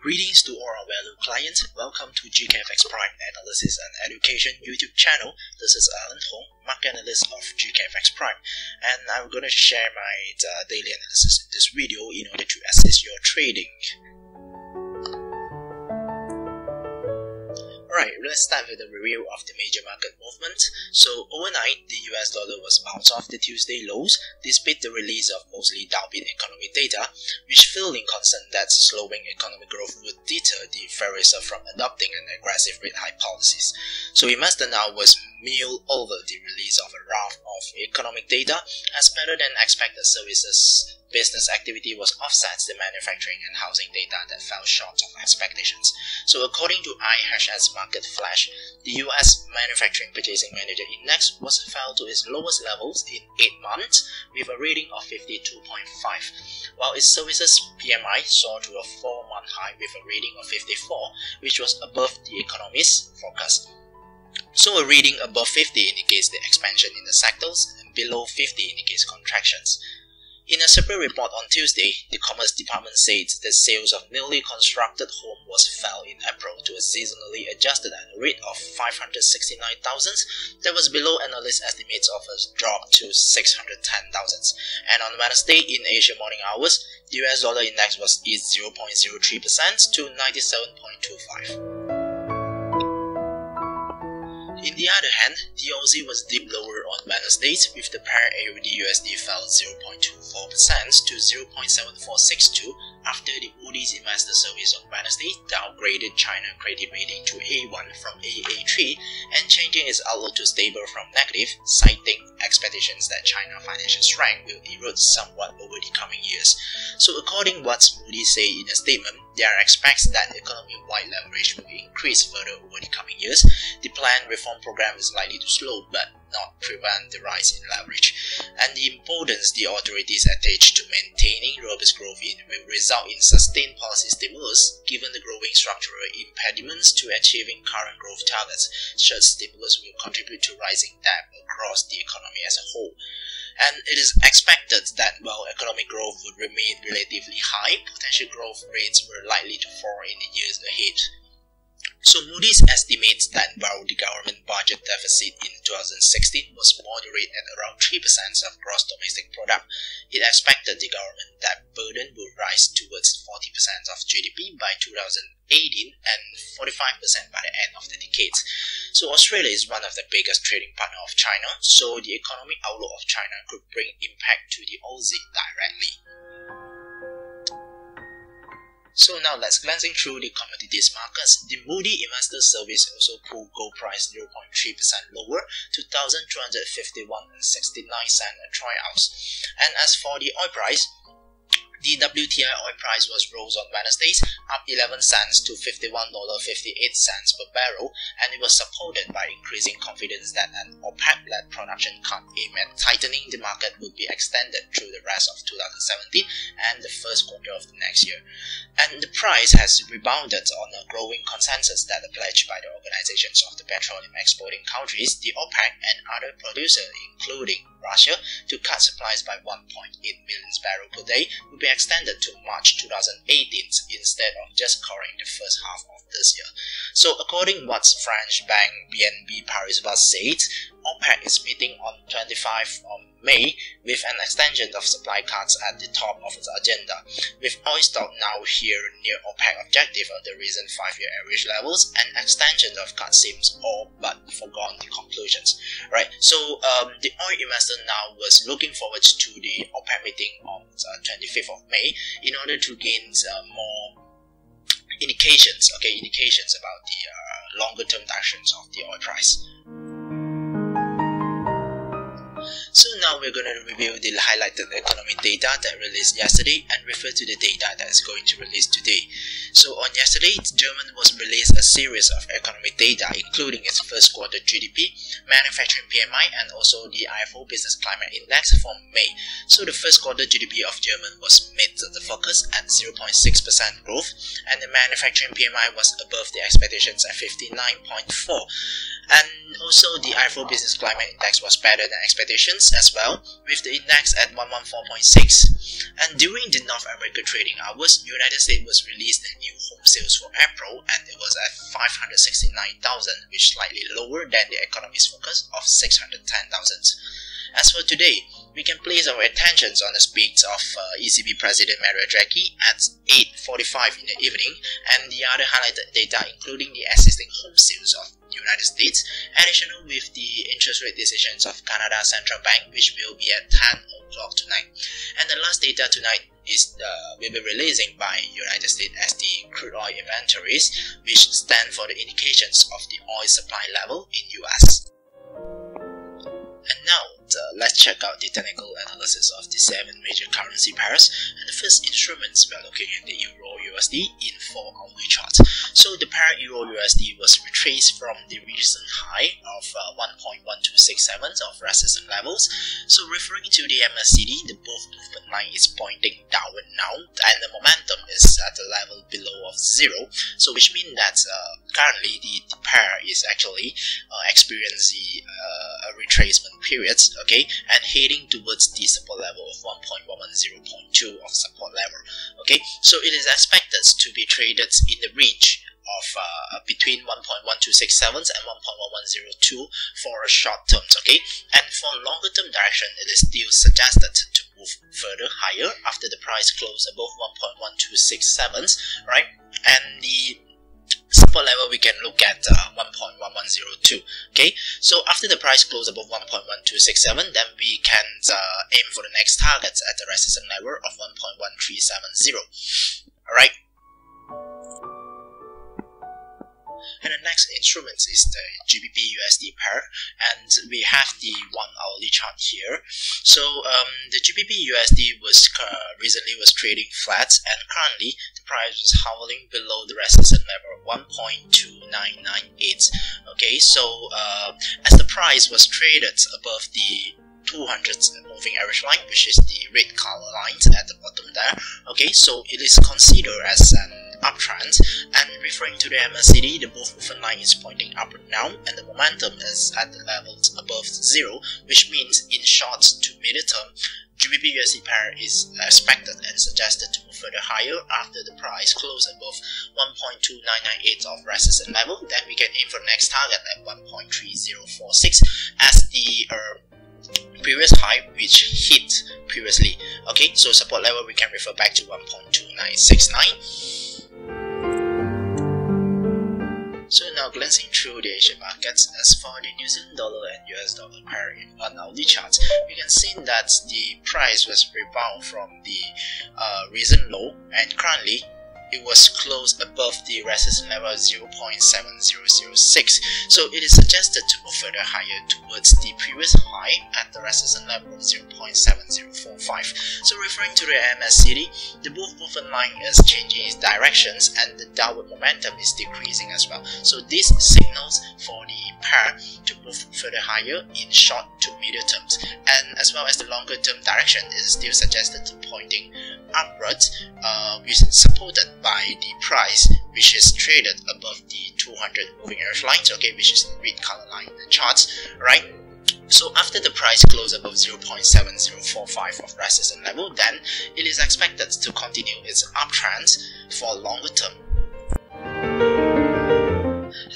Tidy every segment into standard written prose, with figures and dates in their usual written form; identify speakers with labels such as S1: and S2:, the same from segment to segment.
S1: Greetings to all our valued clients. Welcome to GKFX Prime Analysis and Education YouTube channel. This is Alan Hong, market analyst of GKFX Prime, and I'm going to share my daily analysis in this video in order to assist your trading. Alright, let's start with a review of the major market movement. So overnight, the US dollar was bounced off the Tuesday lows despite the release of mostly downbeat economic data, which fueling concern that slowing economic growth would deter the Federal Reserve from adopting an aggressive rate hike policies. So investor now was mulled over the release of a raft of economic data as better than expected services business activity was offset the manufacturing and housing data that fell short of expectations. So according to IHS Market Flash, the US Manufacturing Purchasing Manager Index fell to its lowest levels in 8 months with a reading of 52.5, while its services PMI soared to a 4-month high with a reading of 54, which was above the economist's forecast. So a reading above 50 indicates the expansion in the sectors and below 50 indicates contractions. In a separate report on Tuesday, the Commerce Department said that sales of newly constructed homes fell in April to a seasonally adjusted annual rate of 569,000 that was below analyst estimates of a drop to 610,000. And on Wednesday in Asia morning hours, the US dollar index was eased 0.03% to 97.25. On the other hand, the Aussie was dipped lower on Wednesday, with the pair AUD-USD fell 0.24% to 0.7462 after the Moody's Investor Service on Wednesday downgraded China credit rating to A1 from AA3 and changing its outlook to stable from negative, citing expectations that China financial strength will erode somewhat over the coming years. So according to what Moody's say in a statement, there are expects that economy-wide leverage will increase further over the coming years. The planned reform program is likely to slow but not prevent the rise in leverage, and the importance the authorities attach to maintaining robust growth will result in sustained policy stimulus given the growing structural impediments to achieving current growth targets. Such stimulus will contribute to rising debt across the economy as a whole. And it is expected that while economic growth would remain relatively high, potential growth rates were likely to fall in the years ahead. So Moody's estimates that while the government budget deficit in 2016 was moderate at around 3% of gross domestic product, it expected the government debt burden would rise towards 40% of GDP by 2018 and 45% by the end of the decade. So Australia is one of the biggest trading partner of China, so the economic outlook of China could bring impact to the Aussie directly. So now let's glancing through the commodities markets. The Moody Investor Service also pulled gold price 0.3% lower to $1,251.69 a troy ounce. And as for the oil price, the WTI oil price was rose on Wednesday, up 11 cents to $51.58 per barrel, and it was supported by increasing confidence that an OPEC-led production cut aimed at tightening the market would be extended through the rest of 2017 and the first quarter of the next year. And the price has rebounded on a growing consensus that the pledge by the organizations of the petroleum exporting countries, the OPEC, and other producers, including Russia, to cut supplies by 1.8 million barrels per day will be extended to March 2018 instead of just covering the first half of this year. So according to what French bank BNP Paribas said, OPEC is meeting on 25th of May with an extension of supply cuts at the top of its agenda, with oil stock now here near OPEC objective of the recent 5-year average levels, and extension of cuts seems all but forgone the conclusions. Right, so the oil investor now was looking forward to the OPEC meeting on 25th of May in order to gain more indications about the longer term directions of the oil price. So now we're going to review the highlighted economic data that released yesterday and refer to the data that is going to release today. So on yesterday, Germany was released a series of economic data including its first quarter GDP, manufacturing PMI, and also the IFO Business Climate Index for May. So the first quarter GDP of Germany was mid to the focus at 0.6% growth, and the manufacturing PMI was above the expectations at 59.4. And also the Afro Business Climate Index was better than expectations as well, with the index at 114.6. And during the North America trading hours, United States was released the new home sales for April, and it was at 569,000, which is slightly lower than the economist's focus of 610,000. As for today, we can place our attentions on the speech of ECB President Mario Draghi at 8:45 in the evening, and the other highlighted data including the existing home sales of the United States, additional with the interest rate decisions of Canada Central Bank, which will be at 10 o'clock tonight. And the last data tonight is will be releasing by United States Usd Crude Oil Inventories, which stand for the indications of the oil supply level in US. And now, let's check out the technical analysis of the 7 major currency pairs. And the first instruments, we are looking at the Euro-USD in 4-hourly chart. So the pair Euro-USD was retraced from the recent high of 1.1267 of resistance levels. So referring to the MACD, the both movement line is pointing downward now, and the momentum is at the level below of 0. So which means that currently the pair is actually experiencing a retracement period, okay, and heading towards the support level of 1.110.2 of support level, okay. So it is expected to be traded in the range of between 1.1267 and 1.1102 for a short term, okay. And for longer term direction, it is still suggested to move further higher after the price close above 1.1267, right? And the support level we can look at 1.1102. Okay, so after the price close above 1.1267, then we can aim for the next targets at the resistance level of 1.1370. Alright. And the next instrument is the GBP-USD pair, and we have the 1-hourly chart here. So the GBP-USD was recently was trading flat, and currently the price was hovering below the resistance level of 1.2998. Okay, so as the price was traded above the 200 moving average line, which is the red color lines at the bottom there, okay, so it is considered as an uptrend, and referring to the MACD, the both movement line is pointing upward now, and the momentum is at the levels above 0, which means in short to medium term, GBP-USD pair is expected and suggested to move further higher after the price close above 1.2998 of resistance level. Then we can aim for the next target at 1.3046 as the previous high which hit previously. Okay, so support level we can refer back to 1.2969. So now glancing through the Asian markets, as for the New Zealand dollar and US dollar pair in 1-hourly charts, we can see that the price was rebound from the recent low, and currently it was closed above the resistance level of 0.7006. So it is suggested to move further higher towards the previous high at the resistance level of 0.7045. So referring to the MACD, the both movement line is changing its directions, and the downward momentum is decreasing as well. So this signals for the pair to move further higher in short to medium terms, and as well as the longer term direction is still suggested to pointing upwards, which is supported by the price which is traded above the 200 moving average lines, okay, which is the red color line in the charts, right? So after the price close above 0.7045 of resistance level, then it is expected to continue its uptrend for longer term.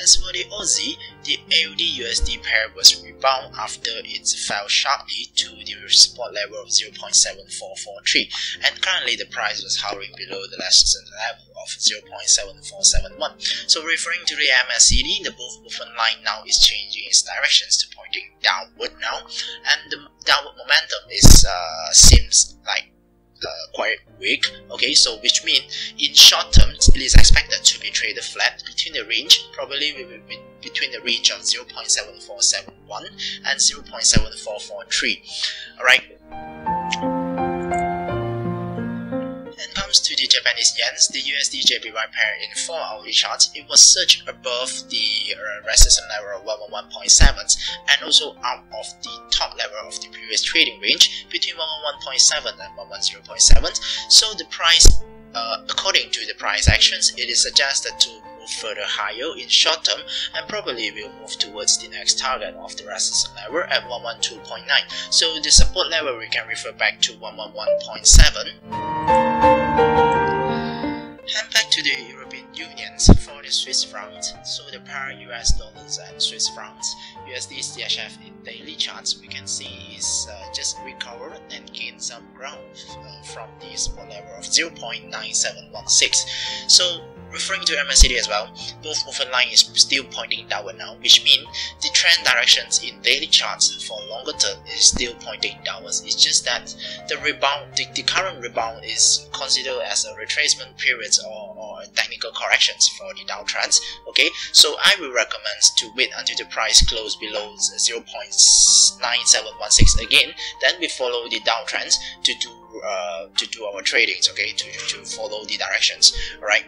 S1: As for the Aussie, the AUD-USD pair was rebound after it fell sharply to the support level of 0.7443, and currently the price was hovering below the resistance level of 0.7471. So referring to the MACD, the both movement line now is changing its directions to pointing downward now, and the downward momentum is seems like quite weak, okay, so which means in short term it is expected to be traded flat between the range, probably between the range of 0.7471 and 0.7443. Alright. When it comes to the Japanese yen, the USD JPY pair in 4-hourly charts, it was surged above the resistance level of 111.7 and also out of the top level of the previous trading range between 111.7 and 110.7. So the price, according to the price actions, it is suggested to move move further higher in short term and probably will move towards the next target of the resistance level at 112.9. So the support level we can refer back to 111.7. And back to the European Union for the Swiss franc. So the pair US dollars and Swiss francs, USD CHF in daily charts, we can see is just recovered and gained some ground from the support level of 0.9716. So referring to MACD as well, both movement line is still pointing downward now, which means the trend directions in daily charts for longer term is still pointing downwards. It's just that the rebound, the current rebound is considered as a retracement period or technical corrections for the downtrends. Okay, so I will recommend to wait until the price close below 0.9716 again. Then we follow the downtrends to do our tradings. Okay, to follow the directions. Alright.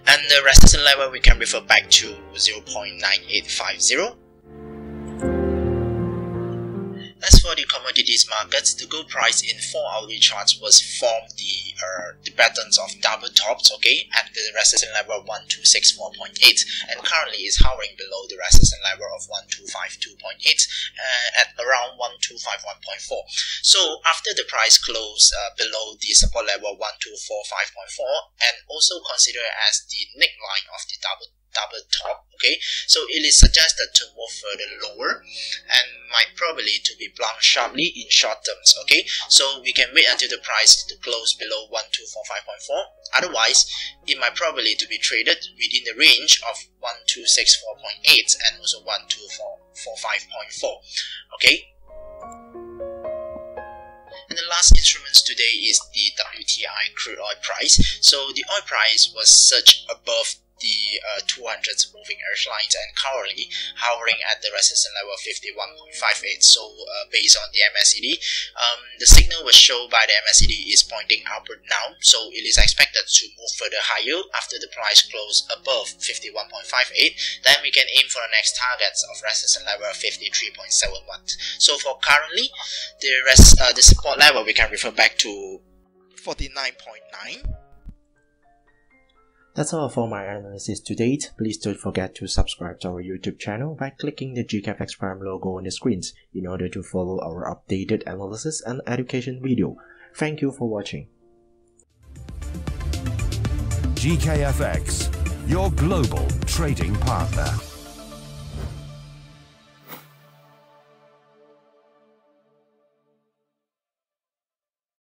S1: And the resistance level we can refer back to 0.9850. As for the commodities markets, the gold price in 4-hourly charts was formed the patterns of double tops, okay, at the resistance level of 1264.8, and currently is hovering below the resistance level of 1252.8 at around 1251.4. So after the price closed below the support level 1245.4 and also considered as the neckline of the double top, okay, so it is suggested to move further lower and might probably to be blunt sharply in short terms. Okay, so we can wait until the price to close below 1245.4. Otherwise, it might probably to be traded within the range of 1264.8 and also 1245.4. Okay. And the last instruments today is the Wti Crude Oil Price. So the oil price was surged above the 200s moving average lines and currently hovering at the resistance level of 51.58. So based on the MACD, the signal was shown by the MACD is pointing upward now, so it is expected to move further higher after the price close above 51.58. Then we can aim for the next targets of resistance level of 53.71. So for currently, the support level we can refer back to 49.9.
S2: That's all for my analysis to date. Please don't forget to subscribe to our YouTube channel by clicking the GCAPX Prime logo on the screens in order to follow our updated analysis and education video. Thank you for watching.
S3: GKFX, your global trading partner.